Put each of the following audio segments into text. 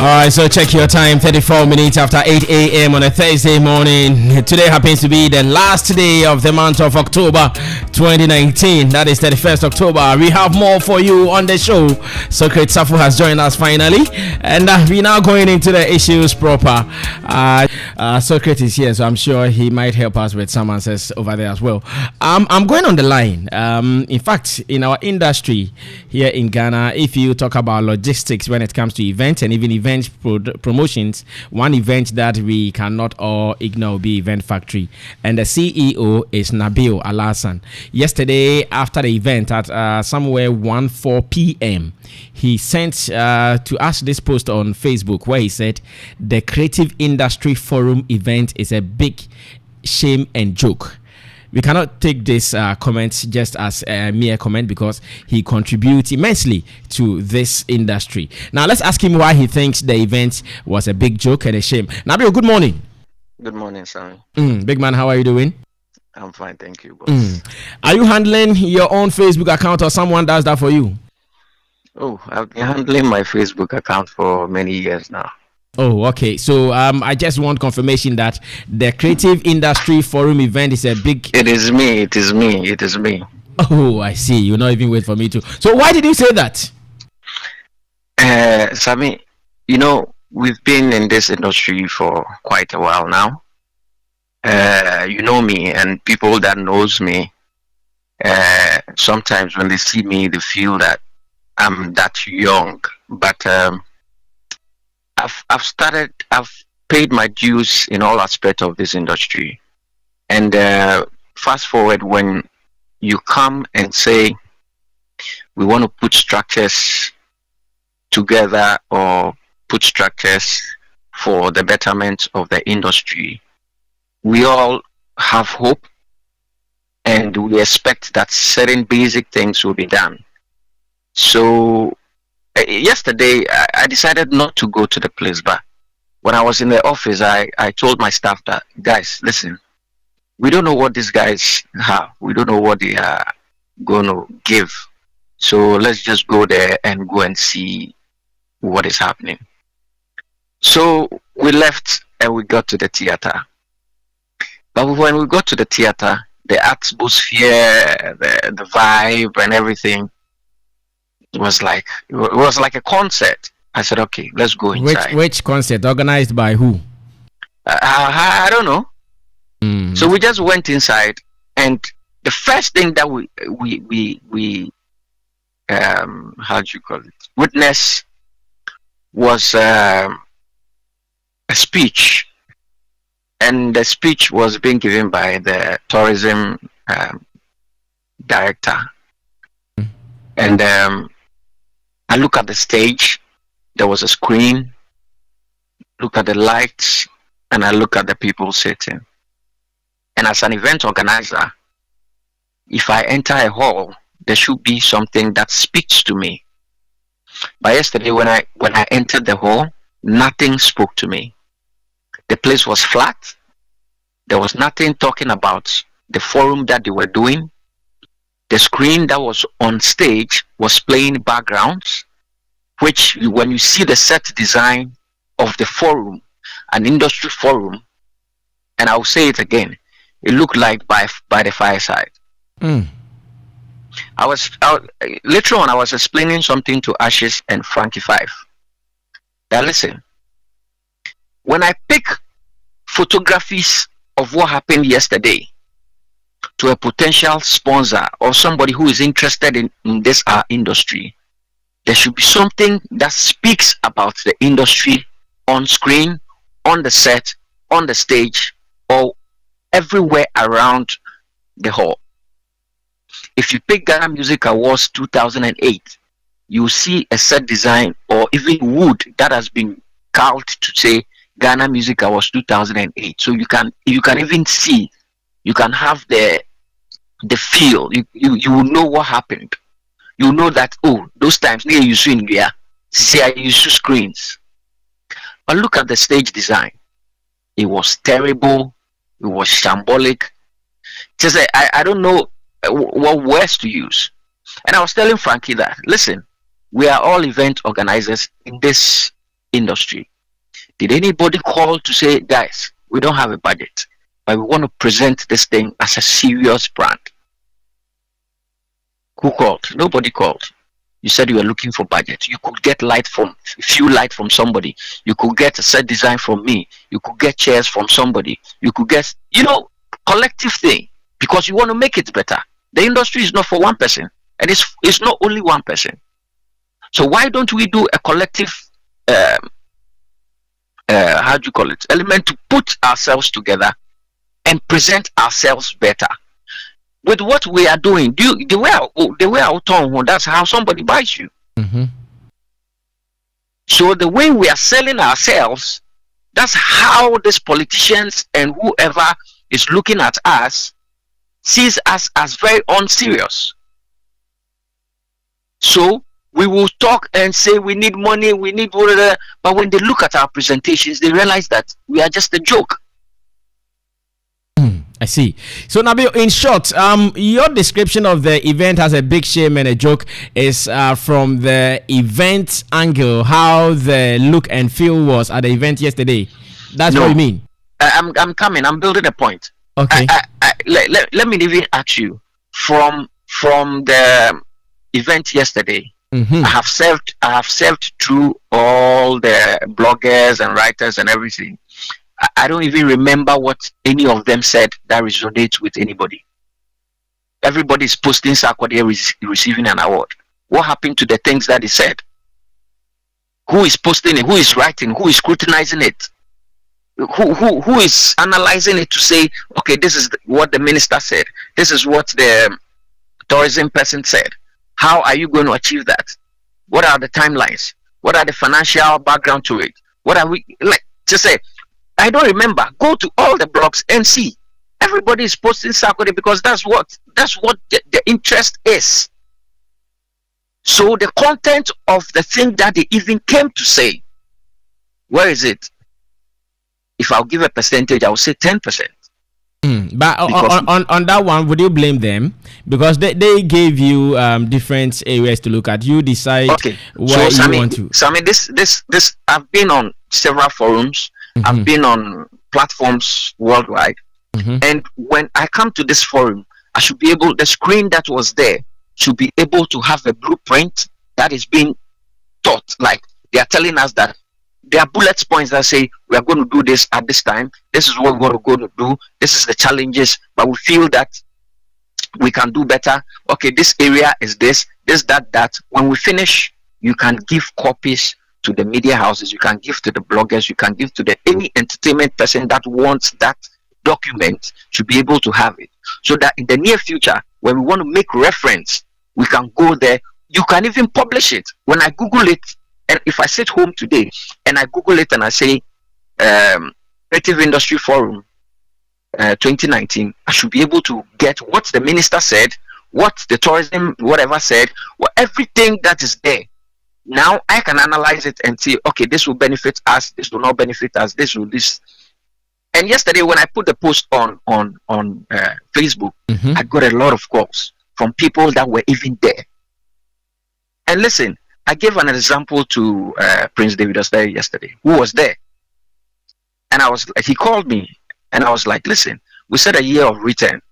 Alright, so check your time, 34 minutes after 8 a.m. on a Thursday morning. Today happens to be the last day of the month of October 2019. That is 31st October. We have more for you on the show. Socrates Safu has joined us finally. And we're now going into the issues proper. Socrates is here, so I'm sure he might help us with some answers over there as well. I'm going on the line. In fact, in our industry here in Ghana, if you talk about logistics when it comes to events and even event promotions, one event that we cannot all ignore will be Event Factory, and the CEO is Nabil Alasan. Yesterday after the event at somewhere 1-4 p.m. he sent to us this post on Facebook where he said the Creative Industry Forum event is a big shame and joke. We cannot take this comment just as a mere comment because he contributes immensely to this industry. Now, let's ask him why he thinks the event was a big joke and a shame. Nabil, good morning. Good morning, Sammy. Big man, how are you doing? I'm fine, thank you, boss. Are you handling your own Facebook account or someone does that for you? Oh, I've been handling my Facebook account for many years now. Oh, okay. So I just want confirmation that the Creative Industry Forum event is a big... It is me. Oh, I see. You'll not even wait for me to... So why did you say that? Sammy, we've been in this industry for quite a while now. You know me, and people that knows me, sometimes when they see me, they feel that I'm that young. But... I've paid my dues in all aspects of this industry. And fast forward, when you come and say, we want to put structures together or put structures for the betterment of the industry, we all have hope and we expect that certain basic things will be done. So yesterday, I decided not to go to the place, but when I was in the office, I told my staff that, guys, listen, we don't know what these guys have. We don't know what they are going to give. So let's just go there and go and see what is happening. So we left and we got to the theater. But when we got to the theater, the atmosphere, the vibe and everything, it was like a concert. I said, okay, let's go inside. Which concert? Organized by who? I don't know. So we just went inside, and the first thing that we how do you call it? Witness was a speech, and the speech was being given by the tourism director, and I look at the stage, there was a screen, look at the lights, and I look at the people sitting. And as an event organizer, if I enter a hall, there should be something that speaks to me. But yesterday when I entered the hall, nothing spoke to me. The place was flat. There was nothing talking about the forum that they were doing. The screen that was on stage was playing backgrounds, which when you see the set design of the forum, an industry forum, and I'll say it again, it looked like by the fireside. Later on, I was explaining something to Ashes and Frankie Five. Now listen, when I pick photographies of what happened yesterday to a potential sponsor or somebody who is interested in this industry, there should be something that speaks about the industry on screen, on the set, on the stage, or everywhere around the hall. If you pick Ghana Music Awards 2008, you see a set design or even wood that has been carved to say Ghana Music Awards 2008. So you can even see, you can have the feel. You will know what happened. You know that, oh, those times near you see in here, see I use screens. But look at the stage design. It was terrible. It was shambolic. Just I don't know what words to use. And I was telling Frankie that, listen, we are all event organizers in this industry? Did anybody call to say, guys, we don't have a budget, but we want to present this thing as a serious brand? Who called? Nobody called. You said you were looking for budget. You could get few light from somebody. You could get a set design from me. You could get chairs from somebody. You could get, collective thing, because you want to make it better. The industry is not for one person, and it's not only one person. So why don't we do a collective, element to put ourselves together and present ourselves better? With what we are doing, the way I told, that's how somebody buys you. Mm-hmm. So the way we are selling ourselves, that's how these politicians and whoever is looking at us sees us as very unserious. So we will talk and say we need money, we need whatever, but when they look at our presentations, they realize that we are just a joke. I see. So Nabil, in short, your description of the event as a big shame and a joke is from the event angle, how the look and feel was at the event yesterday. That's what you mean? I'm coming. I'm building a point. Okay. Let me even ask you, from the event yesterday, mm-hmm. I have served through all the bloggers and writers and everything. I don't even remember what any of them said that resonates with anybody. Everybody is posting Sarkodie receiving an award. What happened to the things that he said? Who is posting it? Who is writing? Who is scrutinizing it? Who is analyzing it to say, okay, this is what the minister said. This is what the tourism person said. How are you going to achieve that? What are the timelines? What are the financial background to it? What are we like to say? I don't remember. Go to all the blogs and see. Everybody is posting Sarkodie because that's what the interest is. So the content of the thing that they even came to say, where is it? If I'll give a percentage, I will say 10%. But on that one, would you blame them? Because they gave you different areas to look at. You decide where you want to. So I mean, this I've been on several forums. Mm-hmm. I've been on platforms worldwide, mm-hmm. and when I come to this forum, I should be able. The screen that was there should be able to have a blueprint that is being taught. Like they are telling us that there are bullet points that say we are going to do this at this time. This is what we're going to do. This is the challenges, but we feel that we can do better. Okay, this area is this, that. When we finish, you can give copies to the media houses, you can give to the bloggers, you can give to any entertainment person that wants that document to be able to have it. So that in the near future, when we want to make reference, we can go there. You can even publish it. When I Google it, and if I sit home today and I Google it and I say Creative Industry Forum 2019, I should be able to get what the minister said, what the tourism whatever said, everything that is there. Now I can analyze it and see, okay, this will benefit us, this will not benefit us, this. And yesterday when I put the post on Facebook, mm-hmm. I got a lot of calls from people that were even there. And listen, I gave an example to Prince David Osei yesterday, who was there. And he called me and I was like, listen, we said a year of return.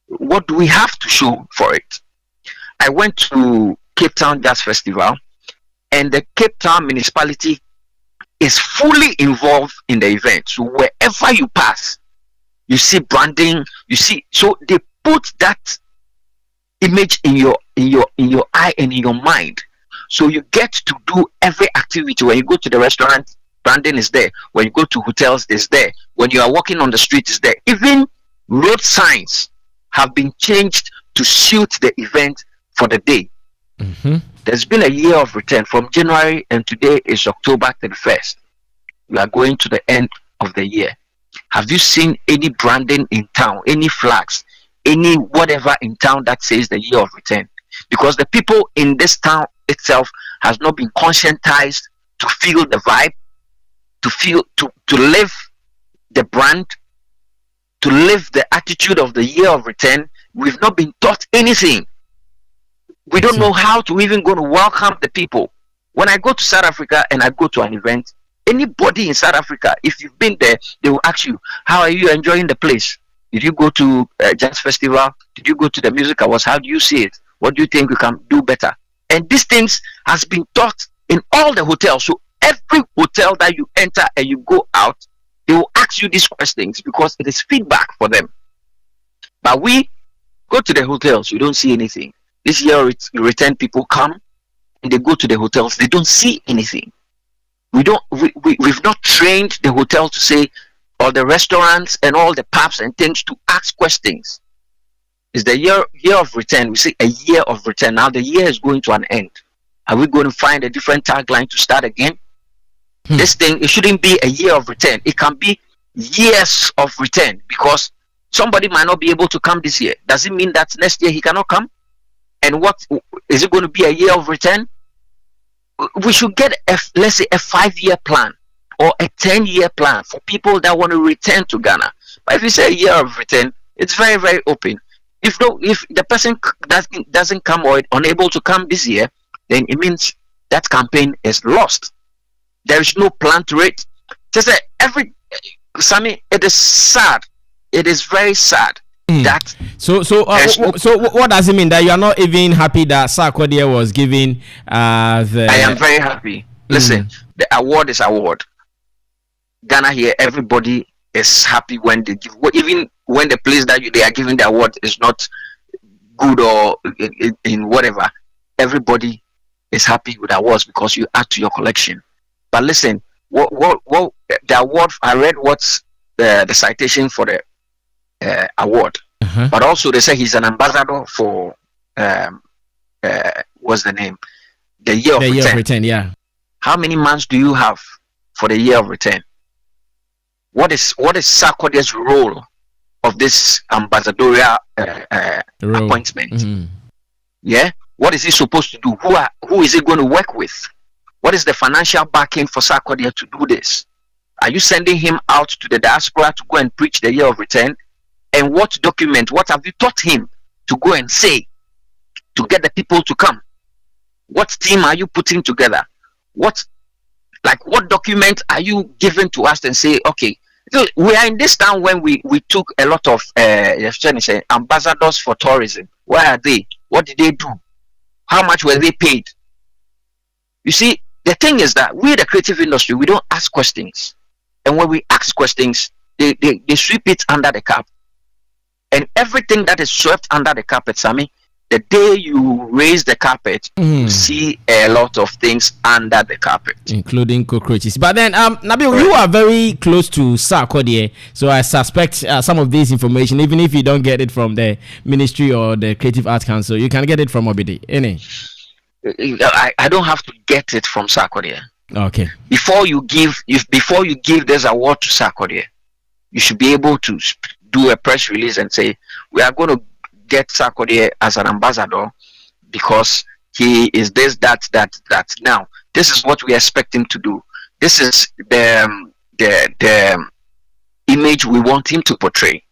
What do we have to show for it? I went to Cape Town Jazz Festival, and the Cape Town municipality is fully involved in the event. So wherever you pass, you see branding, so they put that image in your eye and in your mind. So you get to do every activity. When you go to the restaurant, branding is there. When you go to hotels, it's there. When you are walking on the street, it's there. Even road signs have been changed to suit the event for the day. Mm-hmm. There's been a year of return from January, and today is October 31st. We are going to the end of the year. Have you seen any branding in town, any flags, any whatever in town that says the year of return? Because the people in this town itself has not been conscientized to feel the vibe, to live the brand, to live the attitude of the year of return. We've not been taught anything. We don't know how to even go to welcome the people. When I go to South Africa and I go to an event, anybody in South Africa, if you've been there, they will ask you, how are you enjoying the place? Did you go to jazz festival? Did you go to the music awards? How do you see it? What do you think we can do better? And these things has been taught in all the hotels. So every hotel that you enter and you go out, they will ask you these questions because it is feedback for them. But we go to the hotels, we don't see anything. This year return people come and they go to the hotels, they don't see anything. We've not trained the hotel to say, or the restaurants and all the pubs and things to ask questions. It's the year of return. We say a year of return. Now the year is going to an end. Are we going to find a different tagline to start again? This thing, it shouldn't be a year of return. It can be years of return, because somebody might not be able to come this year. Does it mean that next year he cannot come? And what is it going to be, a year of return? We should get let's say a 5-year plan or a 10-year plan for people that want to return to Ghana. But if you say a year of return, it's very, very open. If the person doesn't come or unable to come this year, then it means that campaign is lost. There is no plan to it. Just Sammy, it is sad. It is very sad that. So what does it mean that you are not even happy that Sarkodie was given the? I am very happy. Listen, the award is award. Ghana here, everybody is happy when they give. Even when the place that they are giving the award is not good or in whatever, everybody is happy with awards because you add to your collection. But listen, what the award? I read what's the citation for the award, but also they say he's an ambassador for what's the name? The year of return. Yeah. How many months do you have for the year of return? What is Sarkodie's role of this ambassadorial appointment? Yeah, what is he supposed to do? Who is he going to work with? What is the financial backing for Sarkodie to do this? Are you sending him out to the diaspora to go and preach the year of return? And what have you taught him to go and say to get the people to come? What team are you putting together? What document are you giving to us and say, okay, we are in this town when we took a lot of ambassadors for tourism. Where are they? What did they do? How much were they paid? You see, the thing is that we, the creative industry, we don't ask questions. And when we ask questions, they sweep it under the carpet. And everything that is swept under the carpet, Sammy, the day you raise the carpet, you see a lot of things under the carpet, including cockroaches. But then, Nabil, you are very close to Sarkodie, so I suspect some of this information, even if you don't get it from the Ministry or the Creative Arts Council, you can get it from Obidi. I don't have to get it from Sarkodie. Okay. Before you give this award to Sarkodie, you should be able to do a press release and say, we are going to get Sarkodie as an ambassador because he is this, that. Now, this is what we expect him to do. This is the image we want him to portray.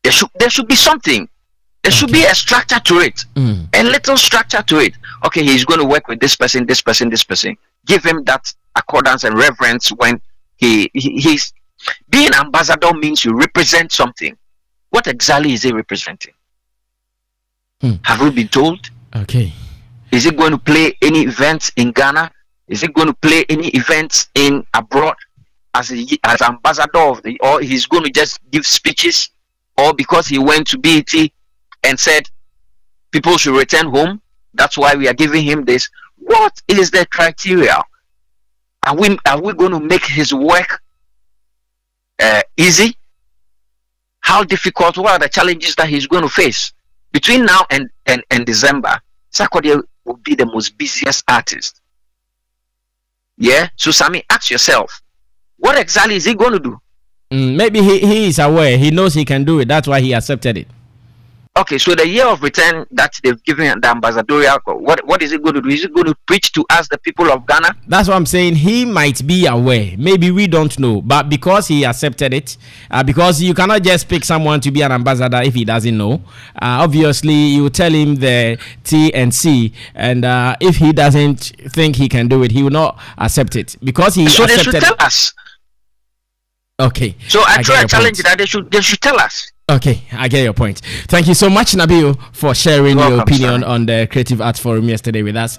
There should be something. There should be a structure to it, a little structure to it. Okay, he's going to work with this person. Give him that accordance and reverence when he's being ambassador means you represent something. What exactly is he representing? Have we been told? Okay. Is he going to play any events in Ghana? Is he going to play any events in abroad as ambassador or he's going to just give speeches? Or because he went to BET and said people should return home, that's why we are giving him this? What is the criteria? Are we going to make his work easy? How difficult? What are the challenges that he's going to face? Between now and December, Sarkodie will be the most busiest artist. Yeah? So Sammy, ask yourself, what exactly is he going to do? Maybe he is aware. He knows he can do it. That's why he accepted it. Okay, so the year of return that they've given the ambassadorial, what is it going to do? Is it going to preach to us, the people of Ghana? That's what I'm saying. He might be aware. Maybe we don't know. But because he accepted it, because you cannot just pick someone to be an ambassador if he doesn't know. Obviously, you tell him the T and C. And if he doesn't think he can do it, he will not accept it. Because he so accepted. they should tell us. Okay. So I try to challenge that they should tell us. Okay, I get your point. Thank you so much, Nabil, for sharing your opinion on the Creative Arts Forum yesterday with us.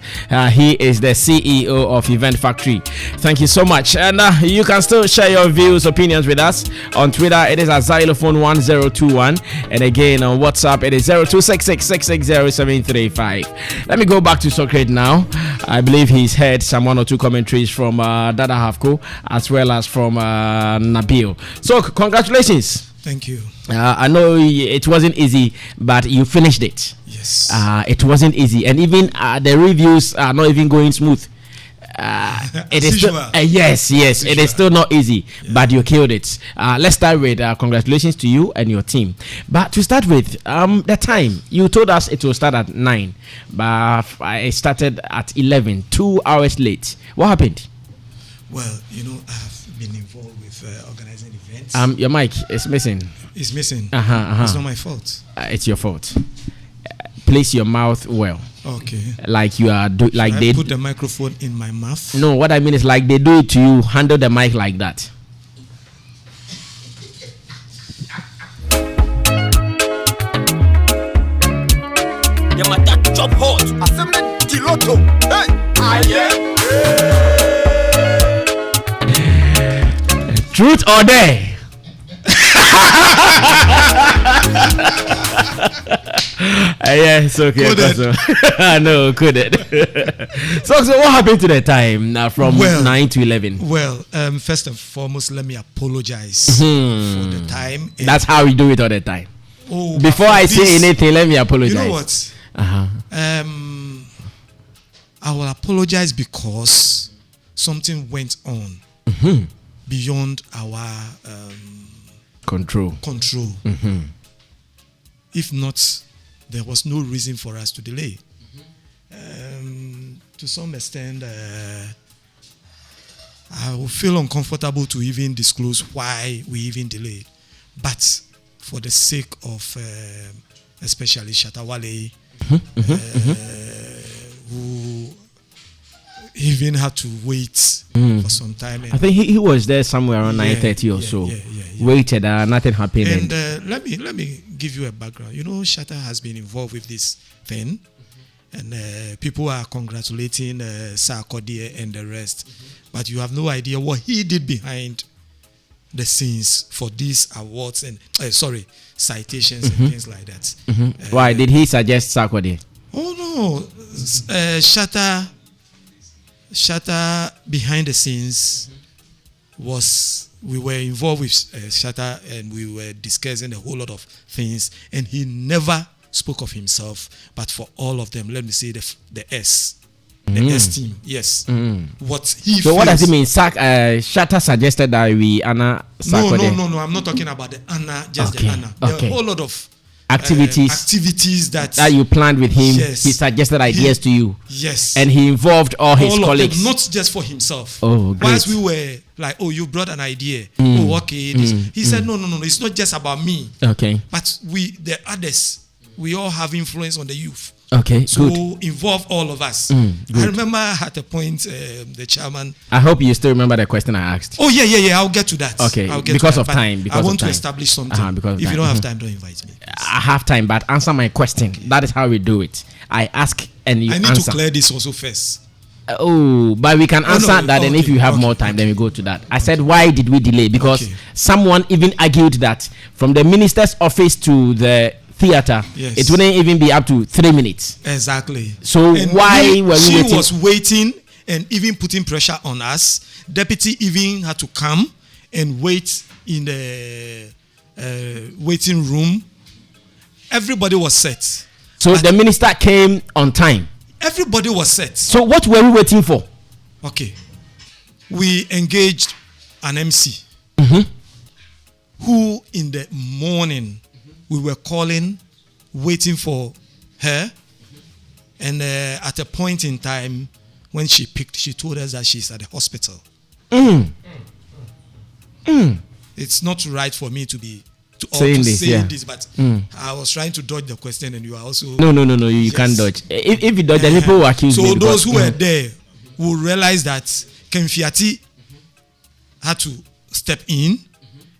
He is the CEO of Event Factory. Thank you so much. And you can still share your views, opinions with us. On Twitter, it is at ZYLOFON1021. And again, on WhatsApp, it is 0266660735. Let me go back to Socrates now. I believe he's heard some one or two commentaries from Dada Havko as well as from Nabil. So, congratulations. Thank you. I know it wasn't easy, but you finished it. Yes. It wasn't easy, and even the reviews are not even going smooth. It is still, yes, it is still not easy, but you killed it. Let's start with congratulations to you and your team. But to start with, the time you told us it will start at 9, but I started at 11, 2 hours late. What happened? Well, I've been involved with organizing events. Your mic is missing. It's missing. It's not my fault. It's your fault. Place your mouth well. Okay. Like you are like Should they I put the microphone in my mouth. No, what I mean is like they do it to you. Handle the mic like that. Job hot. Assembly Tiloto. Hey. Truth or dare? Yes, okay. I know, couldn't. So what happened to the time from 9 to 11? Well, first and foremost, let me apologize for the time. That's how we do it all the time. Oh, before I say anything, let me apologize. You know what? I will apologize because something went on beyond our control. If not, there was no reason for us to delay. To some extent, I will feel uncomfortable to even disclose why we even delayed. But for the sake of especially Shatawale, who even had to wait for some time. I think he was there somewhere around 9:30 or so. Waited, nothing happened. And let me give you a background. Shatta has been involved with this thing, and people are congratulating Sarkodie and the rest, but you have no idea what he did behind the scenes for these awards and citations and things like that. Why did he suggest Sarkodie? Oh no, Shatta behind the scenes we were involved with Shatta and we were discussing a whole lot of things, and he never spoke of himself, but for all of them, let me say the S. The S team, yes. What he so feels, what does it mean? Shatta suggested that we Anna Sarkodie. No. I'm not talking about the Anna, just the Anna. There are a whole lot of activities that you planned with him. Yes. He suggested ideas to you. Yes. And he involved all his colleagues. Of them, not just for himself. Oh, great. Once we were like, oh, you brought an idea. Oh, okay. He said, no. It's not just about me. Okay. But the others, we all have influence on the youth. Okay, so good. Involve all of us. I remember at a point, the chairman. I hope you still remember the question I asked. Oh yeah. I'll get to that. Okay, because of time. I want to establish something. If you don't have time, don't invite me. I have time, but answer my question. That is how we do it. I ask and you answer. I need to clear this also first. Oh, but we can answer that, and if you have more time, then we go to that. I said, why did we delay? Because someone even argued that from the minister's office to the theater, it wouldn't even be up to 3 minutes. Exactly. So why were we waiting? She was waiting and even putting pressure on us. Deputy even had to come and wait in the waiting room. Everybody was set. So the minister came on time. Everybody was set. So what were we waiting for? Okay. We engaged an MC who in the morning we were calling waiting for her. And at a point in time, when she picked, she told us that she's at the hospital. It's not right for me to be saying this, but I was trying to dodge the question, and you are also no. You can't dodge. If you dodge, the people will accuse me. So those who were there will realize that Kemfiati had to step in,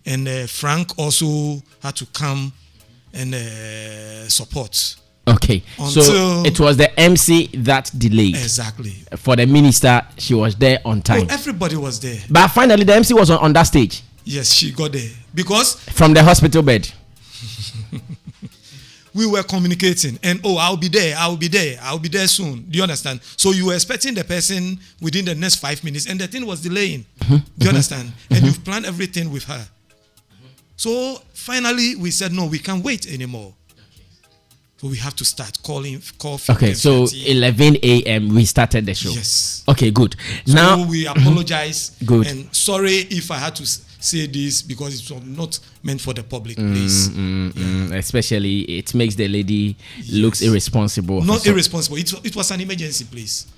and Frank also had to come and support. Okay, so it was the MC that delayed. Exactly. For the minister, she was there on time. Oh, everybody was there. But finally, the MC was on that stage. Yes, she got there. Because from the hospital bed. We were communicating. And, I'll be there soon. Do you understand? So you were expecting the person within the next 5 minutes, and the thing was delaying. Do you understand? And you've planned everything with her. So finally, we said, no, we can't wait anymore. So we have to start call. Okay, so 11 a.m. we started the show. Yes. Okay, good. So now we apologize. Good. And sorry if I had to say this because it was not meant for the public, please. Especially, it makes the lady looks irresponsible. Not irresponsible. It was an emergency, please.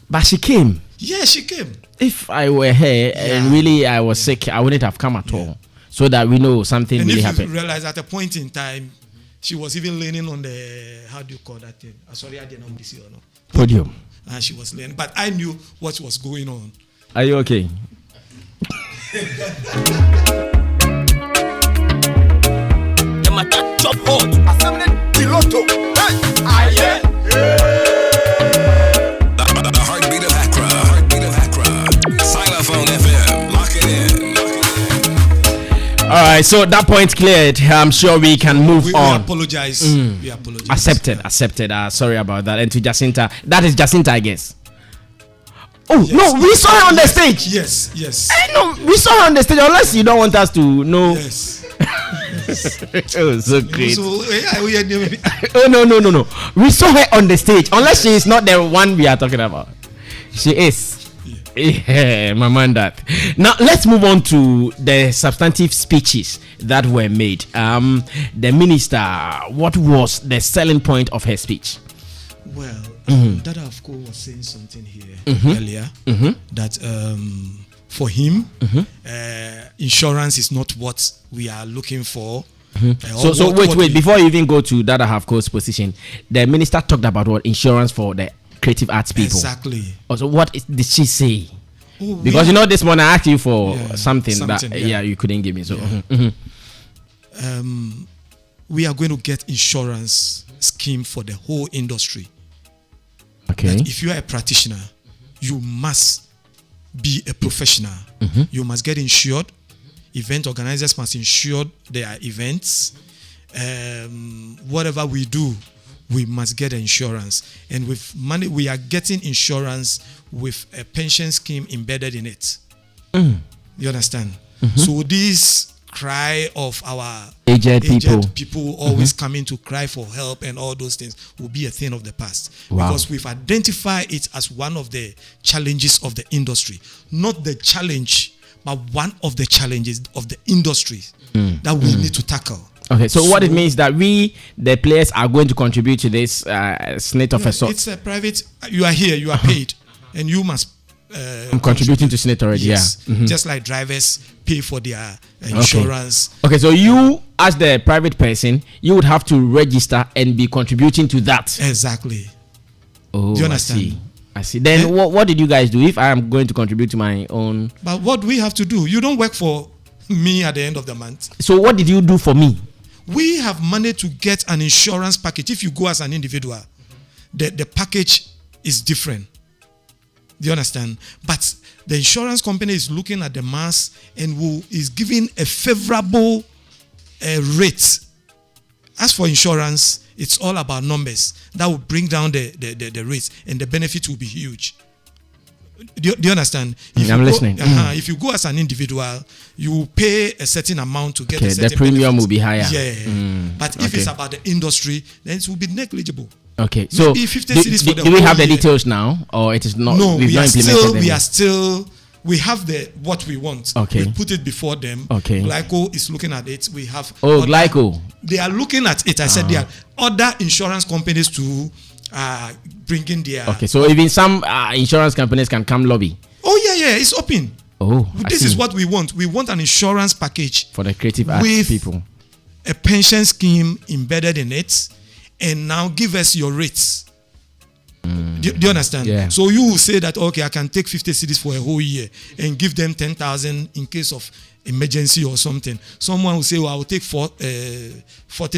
But she came. Yeah, she came. If I were her and really I was sick, I wouldn't have come at all. So that we know something and really if happened. You realize at a point in time, she was even leaning on the, how do you call that thing? Sorry, I didn't know this or no. Podium. And she was leaning. But I knew what was going on. Are you okay? The heartbeat of Accra. ZYLOFON FM. Lock it in. All right, so that point cleared. I'm sure we can move on. We apologize. We apologize. Accepted. Sorry about that. And to Jacinta, that is Jacinta, I guess. Oh, yes. No, we saw her on the stage. Yes. No, we saw her on the stage. Unless you don't want us to know. Yes. Oh, so great. Oh, no. We saw her on the stage. Unless she is not the one we are talking about. She is. Yeah, my man, that. Now let's move on to the substantive speeches that were made. The minister, what was the selling point of her speech? Well, Dada of course was saying something here earlier that for him, insurance is not what we are looking for. So wait, before you even go to Dada Halfco's position, the minister talked about what insurance for the creative arts people. Exactly. Also, what did she say? Because this morning I asked you for something that you couldn't give me. So we are going to get insurance scheme for the whole industry. Okay. That if you are a practitioner, you must be a professional. You must get insured. Event organizers must insure their events. Whatever we do, we must get insurance. And with money, we are getting insurance with a pension scheme embedded in it. You understand? So this cry of our aged people always coming to cry for help and all those things will be a thing of the past. Wow. Because we've identified it as one of the challenges of the industry. Not the challenge, but one of the challenges of the industry that we need to tackle. Okay, so what it means that we, the players, are going to contribute to this snake of a sort. It's a private. You are here. You are paid, and you must. I'm contributing to snake already. Yes. Yeah. Just like drivers pay for their insurance. Okay, so you, as the private person, you would have to register and be contributing to that. Exactly. Oh, do you understand? I see. Then what did you guys do if I am going to contribute to my own? But what do we have to do? You don't work for me at the end of the month. So what did you do for me? We have managed to get an insurance package. If you go as an individual, the package is different. Do you understand? But the insurance company is looking at the mass and is giving a favorable rate. As for insurance, it's all about numbers. That will bring down the rates, and the benefit will be huge. Do you understand? I'm listening. If you go as an individual, you pay a certain amount to get a certain the premium benefit. will be higher. Yeah. But if it's about the industry, then it will be negligible. Okay. So maybe 50 cities for the do we have the year. Details now, or it is not? No, we've we not are implemented still. them We yet? are still we have what we want. Okay. We put it before them. Okay. Glyco is looking at it. We have Glyco. They are looking at it. I said there are other insurance companies to bring in their. Okay, so even some insurance companies can come lobby. Oh yeah, it's open. Oh, this is what we want. We want an insurance package for the creative arts with people. A pension scheme embedded in it, and now give us your rates. Do you understand? Yeah. So you will say that, okay, I can take 50 cedis for a whole year and give them 10,000 in case of emergency or something. Someone will say, well, I will take 40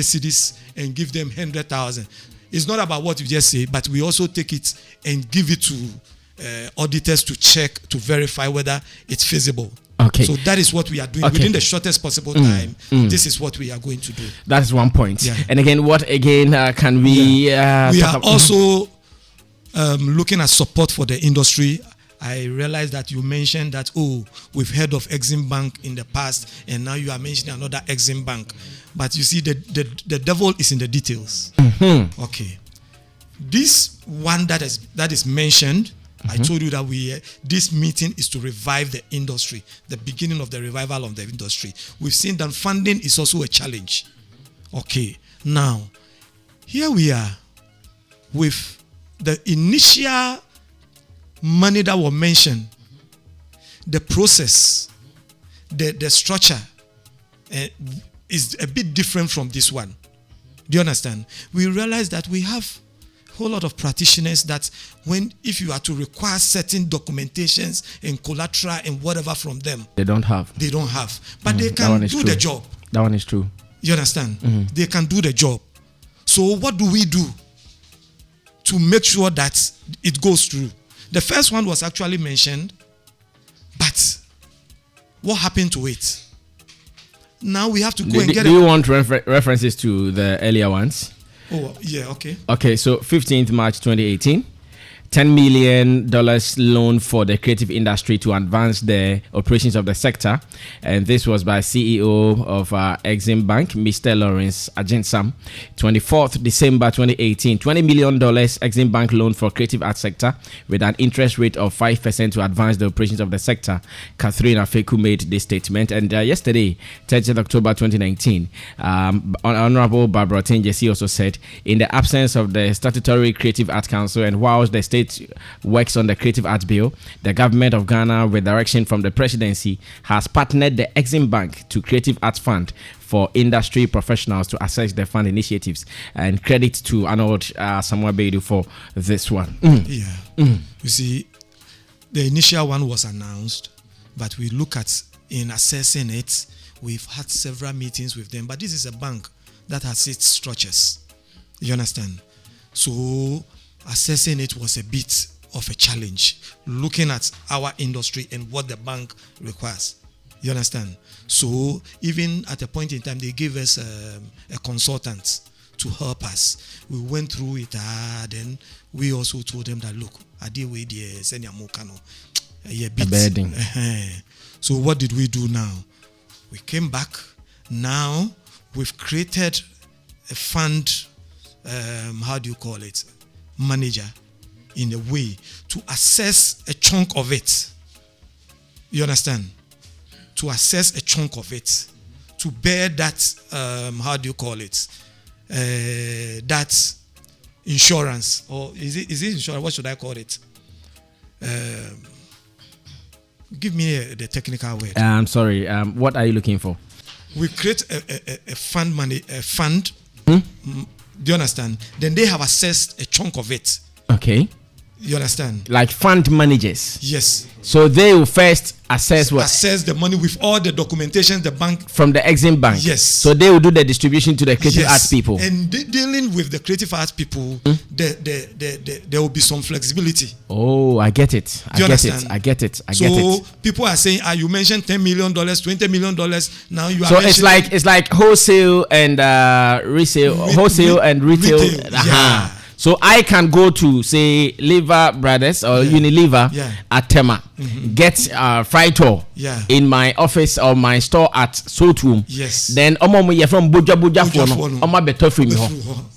cedis and give them 100,000. It's not about what you just say, but we also take it and give it to auditors to check, to verify whether it's feasible. Okay. So that is what we are doing within the shortest possible time. This is what we are going to do. That's one point. Yeah. And again, what again can we? We are also looking at support for the industry. I realized that you mentioned that, we've heard of Exim Bank in the past, and now you are mentioning another Exim Bank. But you see, the devil is in the details. Okay. This one that is mentioned, I told you that this meeting is to revive the industry, the beginning of the revival of the industry. We've seen that funding is also a challenge. Okay. Now, here we are with the initial money that was mentioned, the process, the structure is a bit different from this one. Do you understand? We realize that we have a whole lot of practitioners that if you are to require certain documentations and collateral and whatever from them, they don't have. But they can do the job. That one is true. You understand? They can do the job. So what do we do to make sure that it goes through? The first one was actually mentioned, but what happened to it? Now we have to go and get it. Do you want references to the earlier ones? Oh, yeah, okay. Okay, so 15th March 2018. $10 million loan for the creative industry to advance the operations of the sector. And this was by CEO of Exim Bank, Mr. Lawrence Ajinsam. 24th December 2018, $20 million Exim Bank loan for creative arts sector with an interest rate of 5% to advance the operations of the sector. Catherine Afeku made this statement. And yesterday, 30th October 2019, Honorable Barbara Tenjesi also said, in the absence of the statutory Creative Arts Council and whilst the state works on the Creative Arts Bill, the government of Ghana, with direction from the presidency, has partnered the Exim Bank to Creative Arts Fund for industry professionals to assess the fund initiatives. And credit to Arnold Samuel Beidu for this one. You see, the initial one was announced, but we look at in assessing it, we've had several meetings with them, but this is a bank that has its structures. You understand? So assessing it was a bit of a challenge, looking at our industry and what the bank requires. You understand? So even at a point in time, they gave us a consultant to help us. We went through it, then we also told them that, look, I deal with the senior mokano. So what did we do now? We came back. Now we've created a fund, manager, in a way to assess a chunk of it. You understand? To assess a chunk of it, to bear that that insurance, or is it insurance? What should I call it? Give me the technical word. I'm sorry. What are you looking for? We create a fund. Do you understand? Then they have assessed a chunk of it. Okay. You understand? Like fund managers. Yes. So they will first assess what? Assess the money with all the documentation the bank. From the Exim Bank. Yes. So they will do the distribution to the creative arts people. And dealing with the creative arts people, there will be some flexibility. Oh, I get it. I get it. So people are saying, you mentioned $10 million, $20 million. Now you are. So it's like wholesale and resale, wholesale and retail. Yeah. So I can go to say Liver Brothers or Unilever at Tema, get Fritor in my office or my store at Sotum. Yes. Then omo ye from Boja for no. Omo beto free me ho.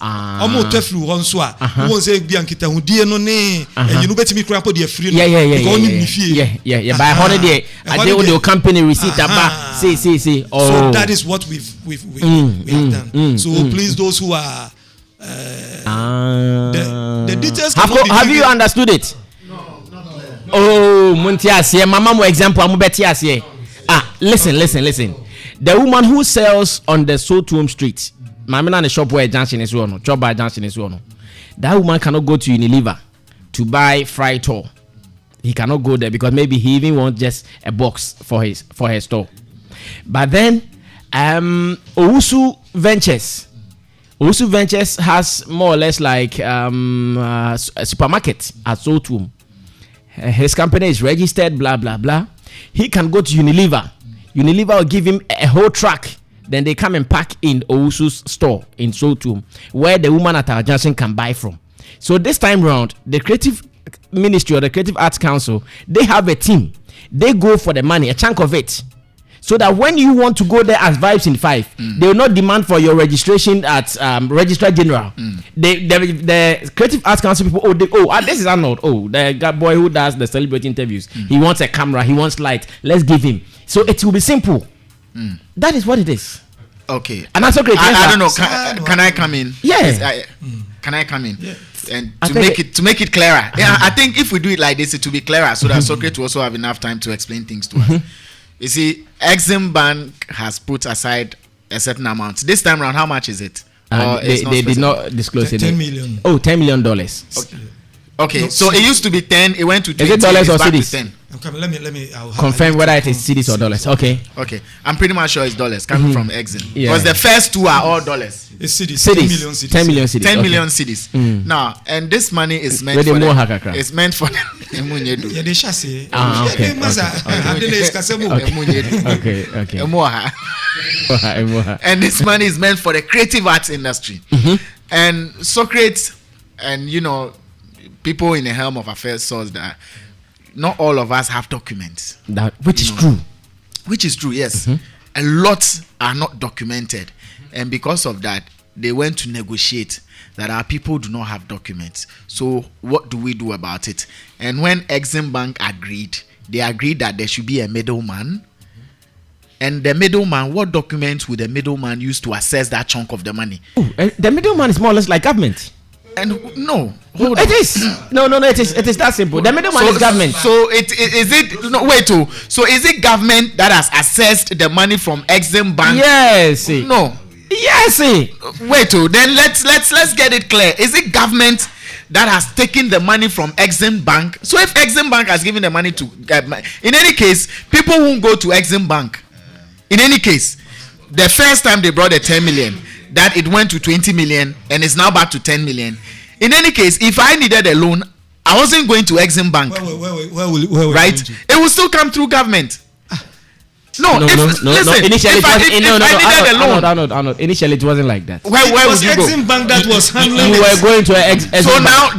Omo tefru ho nso a. Won say bia nkita hudie no ne you know betimi kura po de free no. Yeah. By holiday I dey with your company receipt aba. See. Oh. So that is what we have done. So please, those who are the details. Have you understood it? No. Oh, Muntiasie, Mama, mo example, Amubetiasie. Listen. The woman who sells on the Sotum Street, Mamina, the shop where Junction is one, job by Junction is one. That woman cannot go to Unilever to buy fried tour. He cannot go there because maybe he even wants just a box for his store. But then, Owusu Ventures has more or less like a supermarket at Sotum. His company is registered, blah blah blah. He can go to Unilever. Unilever will give him a whole truck. Then they come and pack in Owusu's store in Sotum, where the woman at our junction can buy from. So this time round, the Creative Ministry or the Creative Arts Council, they have a team. They go for the money, a chunk of it. So that when you want to go there as Vibes in 5, they will not demand for your registration at Registrar General. The Creative Arts Council people, this is Arnold. Oh, the boy who does the celebrity interviews. He wants a camera, he wants light. Let's give him. So it will be simple. That is what it is. Okay. And that's okay. I don't know. Can I come in? Yeah. Can I come in? Yeah. And to make it clearer. Yeah, I think if we do it like this, it will be clearer so that Socrates will also have enough time to explain things to us. You see, Exim Bank has put aside a certain amount. This time around, how much is it? They did not disclose it. $10 million. Oh, $10 million. Okay. No, so it used to be 10, it went to 20. Is it dollars or cedis? Let me confirm whether it is cedis or dollars. Okay. I'm pretty much sure it's dollars coming from Exim. Because the first two are all dollars. It's cedis. 10 million cedis. 10 million cedis. Now, and this money is meant for it's meant for them. Yeah, they shall say. Okay. And this money is meant for the creative arts industry. And Socrates and people in the helm of affairs saw that not all of us have documents. Which is true. Which is true, yes. A lot are not documented. And because of that, they went to negotiate that our people do not have documents. So what do we do about it? And when Exim Bank agreed, they agreed that there should be a middleman. And the middleman, what documents would the middleman use to assess that chunk of the money? The middleman is more or less like government. And no, it is. No, it is that simple. The middleman is government. So So is it government that has assessed the money from Exim Bank? Yes. No. Yes. Then let's get it clear. Is it government that has taken the money from Exim Bank? So if Exim Bank has given the money to in any case, people won't go to Exim Bank. In any case, the first time they brought the 10 million, that it went to 20 million and it's now back to 10 million. In any case, if I needed a loan, I wasn't going to Exim Bank. Where right? It will still come through government. No. Initially, Initially, it wasn't like that. Where would you go? Exim Bank that was handling. You were going to Exim So Bank. now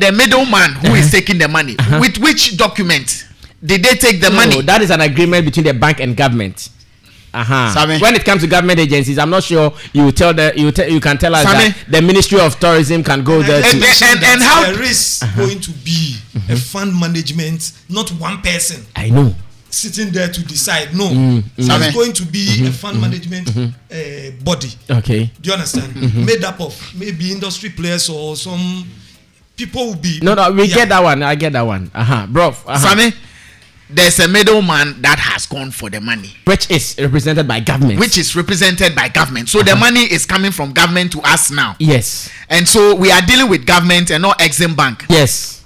the middleman who is taking the money, with which document did they take the money? That is an agreement between the bank and government. When it comes to government agencies, I'm not sure you can tell us that the Ministry of Tourism can go there and how there is going to be a fund management, not one person. I know. Sitting there to decide. No, it's going to be a fund management body. Okay. Do you understand? Made up of maybe industry players or some people will be. No, we get that one. I get that one. Bro. Sammy, there's a middleman that has gone for the money, which is represented by government. So the money is coming from government to us now. Yes. And so we are dealing with government and not Exim Bank. Yes.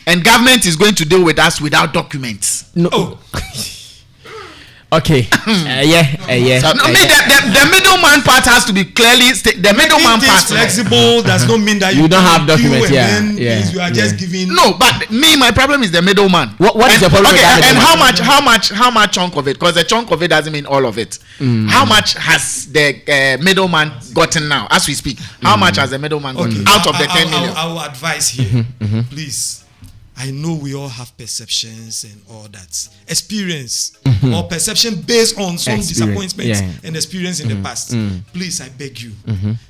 And government is going to deal with us without documents. No. Okay. Yeah. So, the middleman part has to be clearly stated. The middleman part flexible does not mean that you don't have documents. Yeah. You are just giving. No, but my problem is the middleman. What is the problem? Okay, and how much chunk of it? Because the chunk of it doesn't mean all of it. How much has the middleman gotten now, as we speak? How much has the middleman gotten out of the 10 million? I will advise here, please. I know we all have perceptions and all that. Experience or perception based on some disappointments and experience in the past. Please, I beg you,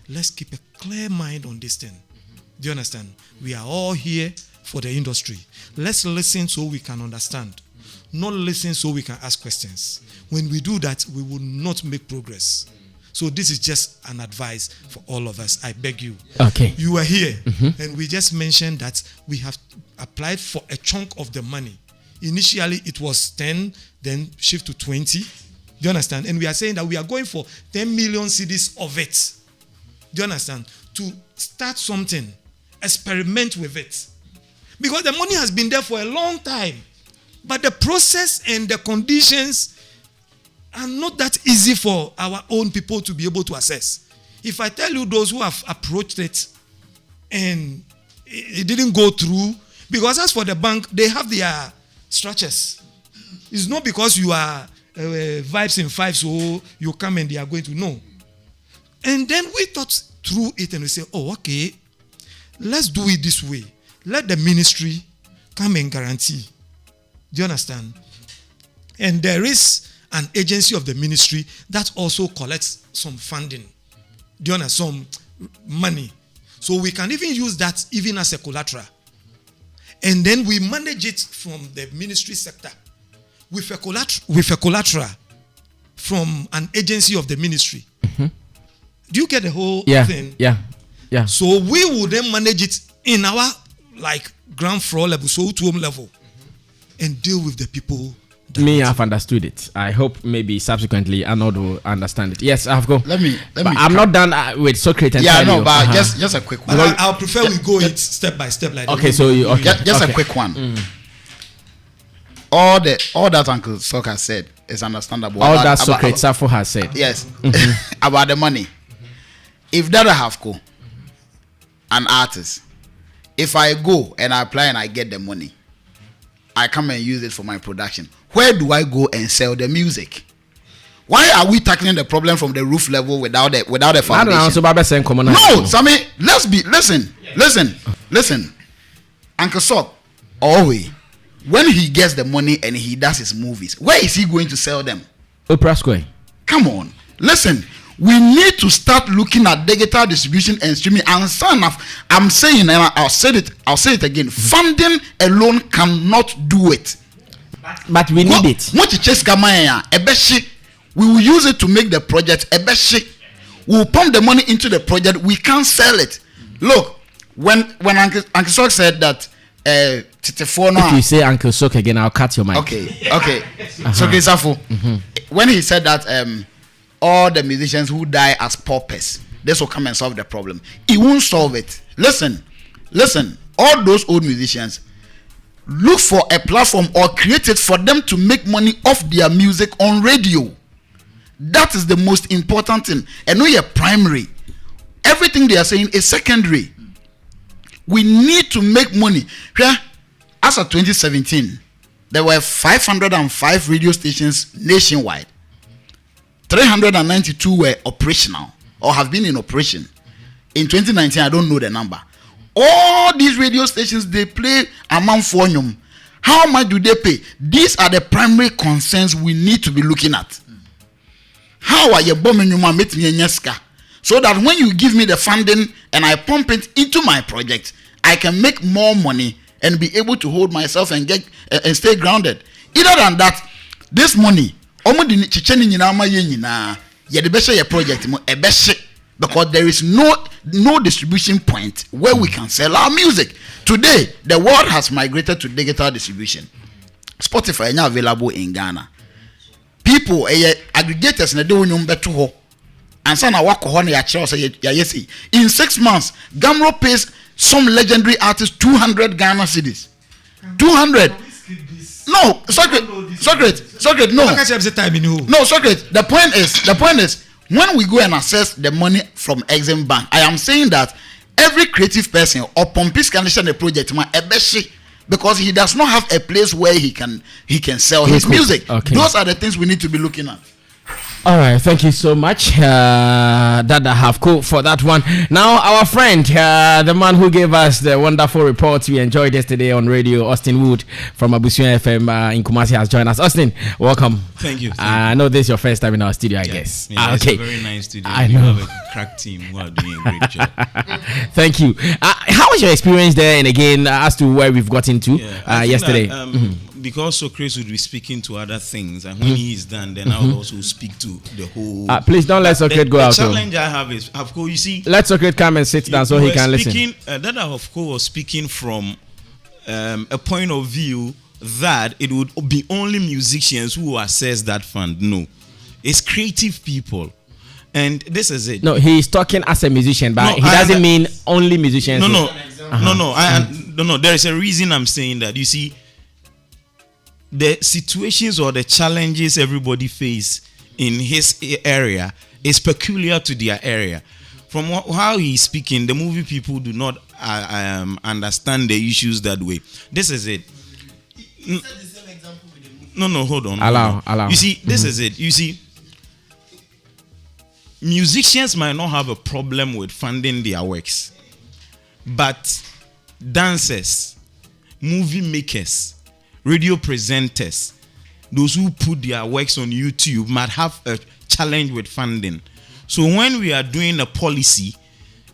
let's keep a clear mind on this thing. Do you understand? We are all here for the industry. Let's listen so we can understand. Not listen so we can ask questions. When we do that, we will not make progress. So this is just an advice for all of us. I beg you. Okay. You were here, and we just mentioned that we have applied for a chunk of the money. Initially, it was 10, then shift to 20. Do you understand? And we are saying that we are going for 10 million cedis of it. Do you understand? To start something, experiment with it. Because the money has been there for a long time. But the process and the conditions are not that easy for our own people to be able to assess. If I tell you those who have approached it and it didn't go through, because as for the bank, they have their structures. It's not because you are vibes in five, so you come and they are going to know. And then we thought through it and we say, oh, okay, let's do it this way. Let the ministry come and guarantee. Do you understand? And there is an agency of the ministry that also collects some funding. Do you understand? Some money. So we can even use that even as a collateral. And then we manage it from the ministry sector with a collateral from an agency of the ministry. Do you get the whole thing? Yeah. So we will then manage it in our ground floor level, so to home level, and deal with the people. I've understood it. I hope maybe subsequently Arnold will understand it. Yes, I've got. Let me. I'm not done with Socrates. But just a quick one. I'll prefer we go it step by step like. Okay, so you just a quick one. All that Uncle Sok has said is understandable. All that Socrates Safo has said. Yes, about the money. If Dada have go, an artist, if I go and I apply and I get the money, I come and use it for my production. Where do I go and sell the music? Why are we tackling the problem from the roof level without a foundation? No, Sammy, listen. Uncle Sok, always, when he gets the money and he does his movies, where is he going to sell them? Oprah Square. Come on, listen. We need to start looking at digital distribution and streaming. And son, I'm saying, and I'll say it again. Funding alone cannot do it. But we need it. We will use it to make the project. We will pump the money into the project. We can't sell it. Look, when Uncle Sok said that, if you say Uncle Sok again, I'll cut your mic. Okay. So when he said that, all the musicians who die as paupers, this will come and solve the problem. It won't solve it. Listen. All those old musicians, look for a platform or create it for them to make money off their music on radio. That is the most important thing. And no, you're primary. Everything they are saying is secondary. We need to make money. Yeah. As of 2017, there were 505 radio stations nationwide. 392 were operational or have been in operation. In 2019, I don't know the number. All these radio stations, they play among phonium. How much do they pay? These are the primary concerns we need to be looking at. How are you bombing your mom so that when you give me the funding and I pump it into my project, I can make more money and be able to hold myself and get and stay grounded. Either than that, this money, because there is no distribution point where we can sell our music. Today, the world has migrated to digital distribution. Spotify is now available in Ghana. People, aggregators, and so in 6 months, Gamro pays some legendary artists 200 Ghana cedis. 200. No, Socrates. No, Socrates. The point is, when we go and access the money from Exim Bank, I am saying that every creative person or Pompis can share the project, because he does not have a place where he can sell his music. Okay. Those are the things we need to be looking at. All right, thank you so much, Dada Havko, for that one. Now, our friend, the man who gave us the wonderful report we enjoyed yesterday on radio, Austin Wood from Abusuan FM in Kumasi, has joined us. Austin, welcome. Thank you. I know this is your first time in our studio, I guess. Yeah, okay. It's a very nice studio. I know. You have a crack team who are doing a great job. Thank you. How was your experience there? And again, as to where we've got into yesterday. Because Socrates would be speaking to other things, and when he is done, then I will also speak to the whole. Please don't let Socrates go out. The challenge I have is, of course, you see. Let Socrates come and sit down so he can listen. Dada, of course, was speaking from a point of view that it would be only musicians who assess that fund. No, it's creative people. And this is it. No, he's talking as a musician, but he doesn't mean only musicians. No. There is a reason I'm saying that. You see, the situations or the challenges everybody face in his area is peculiar to their area. From how he's speaking, the movie people do not understand the issues that way. This is it. No, hold on. Allow. You see, this is it. You see, musicians might not have a problem with funding their works, but dancers, movie makers, radio presenters, those who put their works on YouTube might have a challenge with funding. So when we are doing a policy,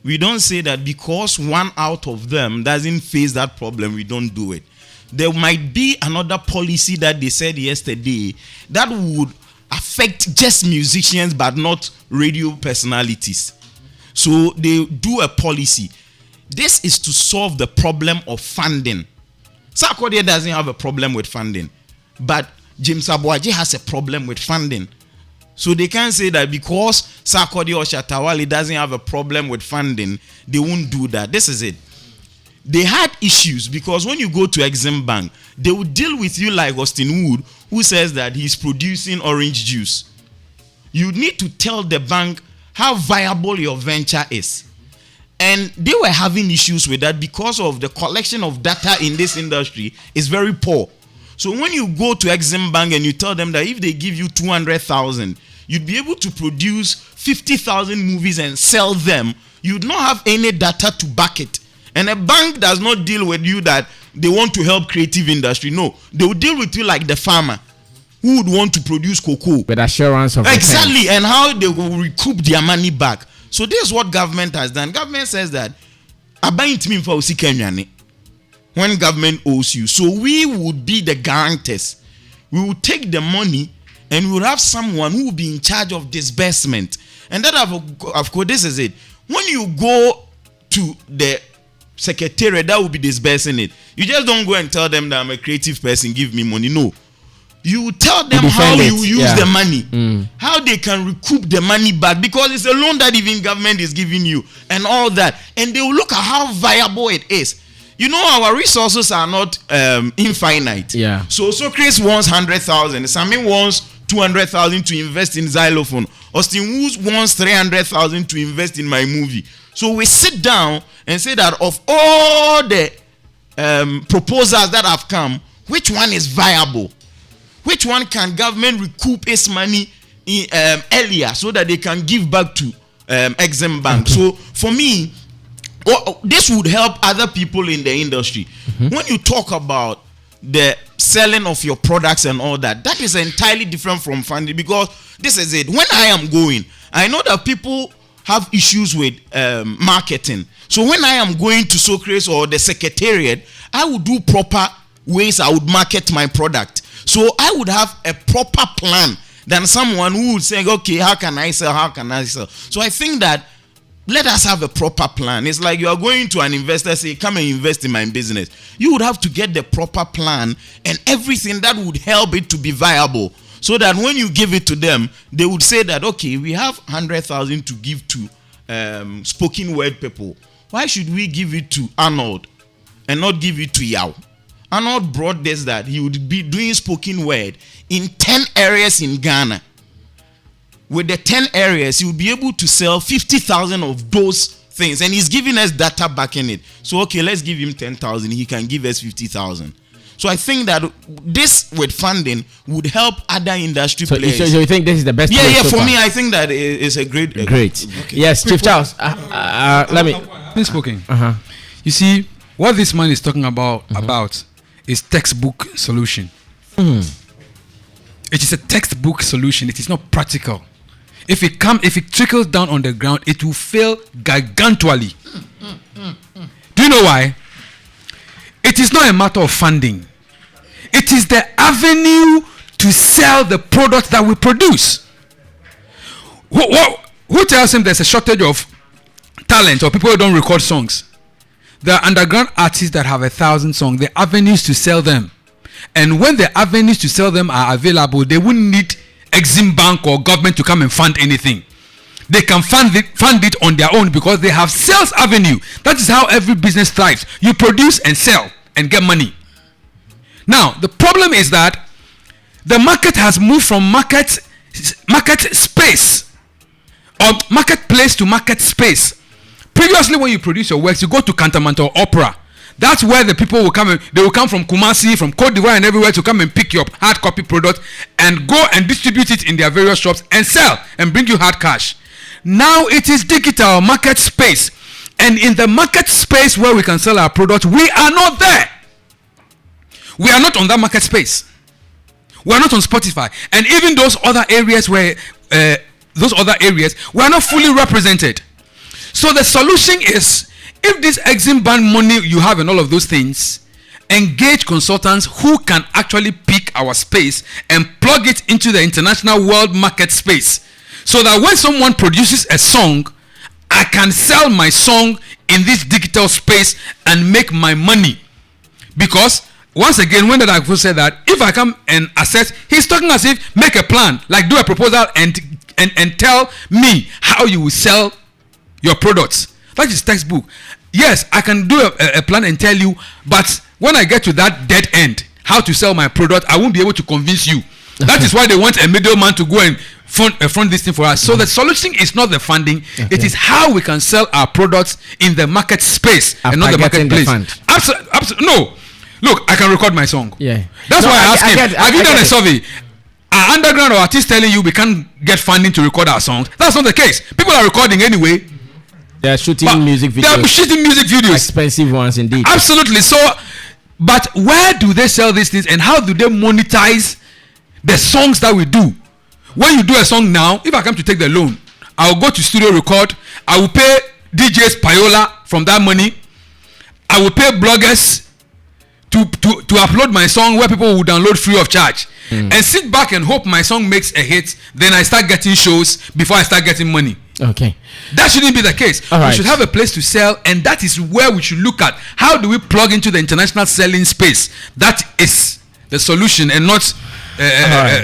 we don't say that because one out of them doesn't face that problem, we don't do it. There might be another policy that they said yesterday that would affect just musicians but not radio personalities. So they do a policy. This is to solve the problem of funding. Sarkodie doesn't have a problem with funding, but James Abuaji has a problem with funding. So they can't say that because Sarkodie or Shatawale doesn't have a problem with funding, they won't do that. This is it. They had issues because when you go to Exim Bank, they will deal with you like Austin Wood, who says that he's producing orange juice. You need to tell the bank how viable your venture is. And they were having issues with that because of the collection of data in this industry is very poor. So when you go to Exim Bank and you tell them that if they give you 200,000, you'd be able to produce 50,000 movies and sell them, you'd not have any data to back it. And a bank does not deal with you that they want to help creative industry. No, they will deal with you like the farmer who would want to produce cocoa. With assurance of exactly, and how they will recoup their money back. So this is what government has done. Government says that when government owes you, so we would be the guarantors. We will take the money and we will have someone who will be in charge of disbursement. And that of course this is it. When you go to the secretariat that will be disbursing it, you just don't go and tell them that I'm a creative person, give me money. No. You tell them how you use the money, how they can recoup the money back, because it's a loan that even government is giving you and all that. And they will look at how viable it is. You know, our resources are not infinite. Yeah. So Chris wants 100,000. Sami wants 200,000 to invest in Xylophone. Austin Woods wants 300,000 to invest in my movie. So we sit down and say that of all the proposals that have come, which one is viable? Which one can government recoup its money earlier so that they can give back to Exim Bank? So for me, this would help other people in the industry. When you talk about the selling of your products and all that, that is entirely different from funding, because this is it. When I am going, I know that people have issues with marketing. So when I am going to Socrates or the secretariat, I would do proper ways I would market my product. So I would have a proper plan than someone who would say, okay, how can I sell? How can I sell? So I think that let us have a proper plan. It's like you are going to an investor, say, come and invest in my business. You would have to get the proper plan and everything that would help it to be viable, so that when you give it to them, they would say that, okay, we have 100,000 to give to spoken word people. Why should we give it to Arnold and not give it to Yao? Arnold brought this that he would be doing spoken word in 10 areas in Ghana. With the 10 areas, he would be able to sell 50,000 of those things. And he's giving us data back in it. So, okay, let's give him 10,000. He can give us 50,000. So I think that this with funding would help other industry players. So you think this is the best? Yeah. For me, I think that it's a great. Great. Okay. Yes, Chief Charles. Let me. Been spoken. You see, what this man is talking about is textbook solution. It is a textbook solution. It is not practical. If it trickles down on the ground, it will fail gigantically. Do you know why? It is not a matter of funding. It is the avenue to sell the product that we produce. Who tells him there's a shortage of talent or people who don't record songs? There are underground artists that have 1,000 songs. The avenues to sell them. And when the avenues to sell them are available, they wouldn't need Exim Bank or government to come and fund anything. They can fund it on their own because they have sales avenue. That is how every business thrives. You produce and sell and get money. Now, the problem is that the market has moved from market space or marketplace to market space. Previously, when you produce your works, you go to Cantonment or Opera. That's where the people will come. They will come from Kumasi, from Cote d'Ivoire, and everywhere to come and pick your hard copy product and go and distribute it in their various shops and sell and bring you hard cash. Now it is digital market space, and in the market space where we can sell our product, we are not there. We are not on that market space. We are not on Spotify, and even those other areas where we are not fully represented. So the solution is, if this Exim Bank money you have and all of those things, engage consultants who can actually pick our space and plug it into the international world market space, so that when someone produces a song, I can sell my song in this digital space and make my money. Because once again, when the Dagfo said that, if I come and assess, he's talking as if make a plan, like do a proposal and tell me how you will sell your products. That is textbook. Yes, I can do a plan and tell you, but when I get to that dead end, how to sell my product, I won't be able to convince you. That is why they want a middleman to go and fund this thing for us. So the solution is not the funding; it is how we can sell our products in the market space and not the marketplace. Absolutely, no. Look, I can record my song. Yeah, that's why I ask him. Have you done a survey? Are underground or artists telling you we can't get funding to record our songs? That's not the case. People are recording anyway. They are shooting music videos. They are shooting music videos. Expensive ones indeed. Absolutely. So, but where do they sell these things and how do they monetize the songs that we do? When you do a song now, if I come to take the loan, I will go to studio record. I will pay DJs payola from that money. I will pay bloggers to upload my song where people will download free of charge. And sit back and hope my song makes a hit. Then I start getting shows before I start getting money. Okay. That shouldn't be the case. We should have a place to sell, and that is where we should look at how do we plug into the international selling space. That is the solution and not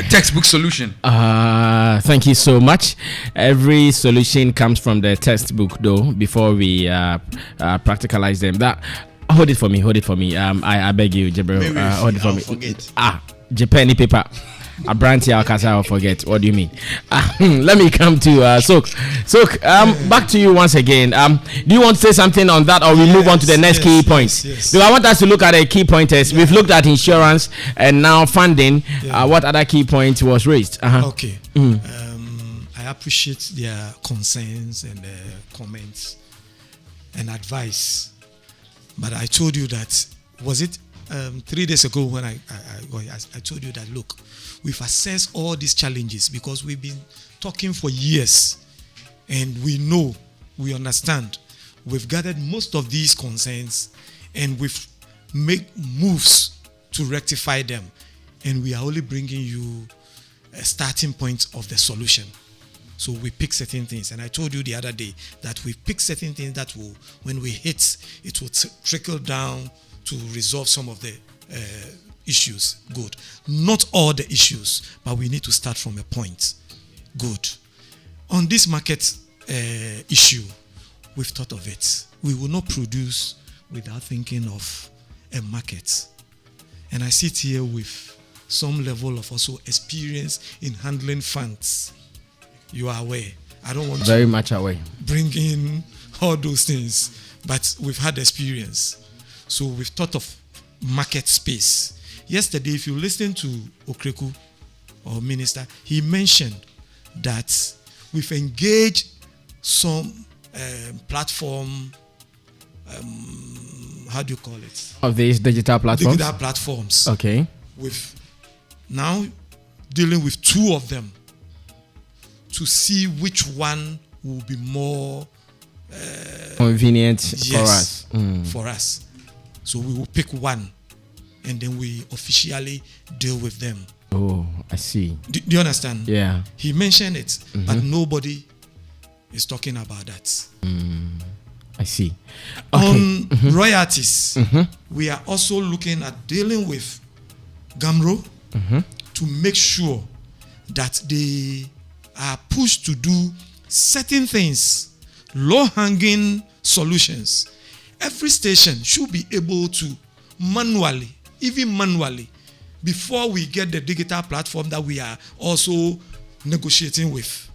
textbook solution. Thank you so much. Every solution comes from the textbook though before we practicalize them. That hold it for me. I beg you, Jibril. Hold it for me. Forget. Japan paper. A brand here, I'll forget. What do you mean? Let me come to Sok. Back to you once again. Do you want to say something on that, or we move on to the next key points? Yes. So I want us to look at the key pointers. We've looked at insurance and now funding. What other key point was raised? Okay. I appreciate their concerns and comments and advice, but I told you that, was it 3 days ago when I told you that, look, we've assessed all these challenges because we've been talking for years and we understand. We've gathered most of these concerns and we've made moves to rectify them, and we are only bringing you a starting point of the solution. So we pick certain things, and I told you the other day that we pick certain things that will, when we hit, it will trickle down to resolve some of the issues. Good. Not all the issues, but we need to start from a point. Good. On this market issue, we've thought of it. We will not produce without thinking of a market. And I sit here with some level of also experience in handling funds. You are aware. I don't want Very to much aware. bring in all those things, but we've had experience. So we've thought of market space. Yesterday, if you listen to Okreku, or minister, he mentioned that we've engaged some platform, how do you call it? Of these digital platforms? Digital platforms. Okay. With now dealing with 2 of them to see which one will be more convenient for us. For us. So we will pick one and then we officially deal with them. Oh, I see. Do you understand? Yeah. He mentioned it, but nobody is talking about that. I see. Okay. On royalties, we are also looking at dealing with Gamro to make sure that they are pushed to do certain things, low-hanging solutions. Every station should be able to manually, before we get the digital platform that we are also negotiating with,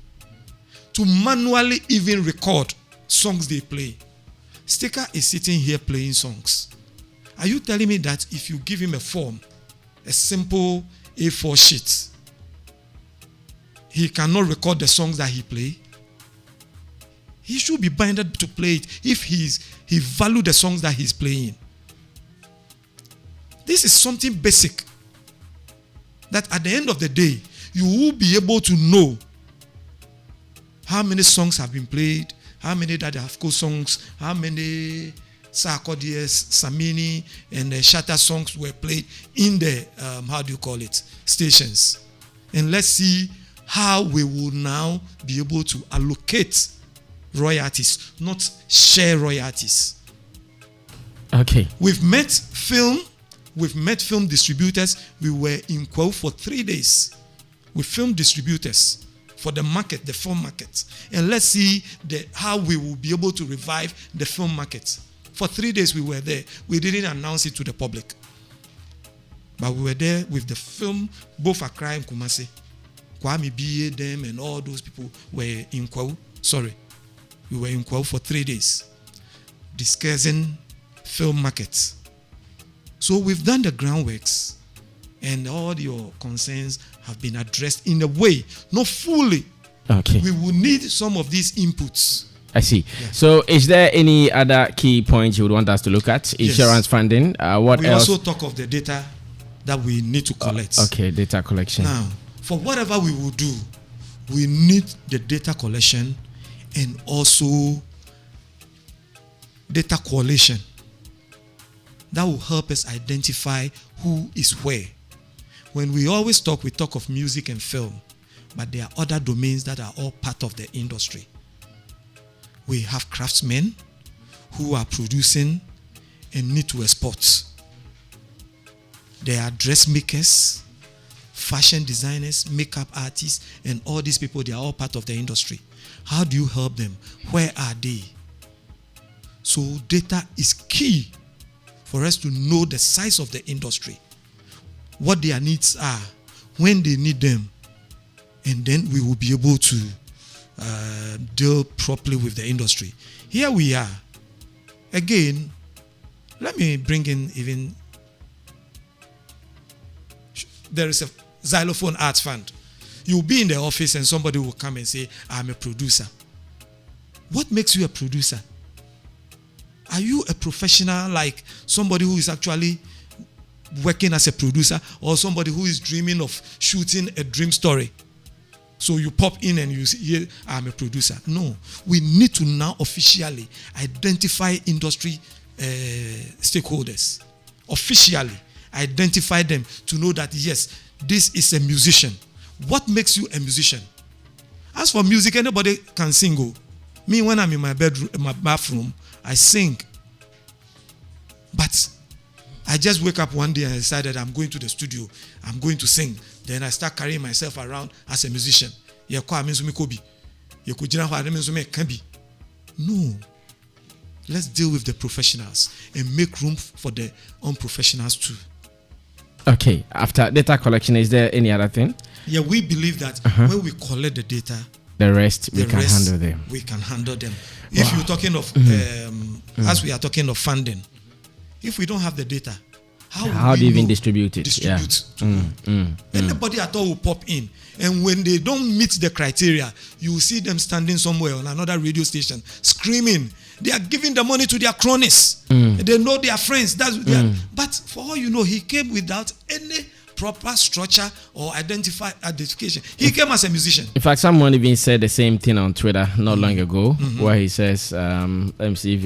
to manually even record songs they play. Sticker is sitting here playing songs. Are you telling me that if you give him a form, a simple A4 sheet, he cannot record the songs that he play? He should be binded to play it if he values the songs that he's playing. This is something basic that at the end of the day, you will be able to know how many songs have been played, how many that have co-songs, how many Sarkodie's, Samini, and Shatta songs were played in the, stations. And let's see how we will now be able to allocate royalties, not share royalties. Okay. We've met film distributors. We were in Kwao for 3 days with film distributors for the market, the film market. And let's see how we will be able to revive the film market. For 3 days we were there. We didn't announce it to the public. But we were there with the film, both Accra and Kumasi. Kwame B.A. them and all those people were in Kwao. We were in Kwao for 3 days discussing film markets. So we've done the groundworks and all your concerns have been addressed in a way, not fully. Okay. We will need some of these inputs. I see. Yes. So is there any other key points you would want us to look at? Insurance funding. What we else? We also talk of the data that we need to collect. Okay, data collection. Now, for whatever we will do, we need the data collection and also data collation. That will help us identify who is where. When we always talk, we talk of music and film, but there are other domains that are all part of the industry. We have craftsmen who are producing and need to export. There are dressmakers, fashion designers, makeup artists, and all these people, they are all part of the industry. How do you help them? Where are they? So data is key for us to know the size of the industry, what their needs are, when they need them, and then we will be able to deal properly with the industry. Here we are. Again, let me bring in even, there is a Xylophone Arts Fund. You'll be in the office and somebody will come and say, I'm a producer. What makes you a producer? Are you a professional, like somebody who is actually working as a producer, or somebody who is dreaming of shooting a dream story? So you pop in and you hear, I'm a producer. No, we need to now officially identify industry stakeholders. Officially identify them to know that, yes, this is a musician. What makes you a musician? As for music, anybody can sing. Oh. Me, when I'm in my bedroom, in my bathroom, I sing. But I just wake up one day and I decided I'm going to the studio. I'm going to sing. Then I start carrying myself around as a musician. No. Let's deal with the professionals and make room for the unprofessionals too. Okay. After data collection, is there any other thing? Yeah, we believe that when we collect the data, The rest we can handle them. We can handle them. If you're talking of, as we are talking of funding, if we don't have the data, how do you even distribute it? Anybody at all will pop in, and when they don't meet the criteria, you will see them standing somewhere on another radio station screaming. They are giving the money to their cronies. They know their friends. But for all you know, he came without any proper structure or identification. He came as a musician. In fact, someone even said the same thing on Twitter not long ago, where he says, let me see if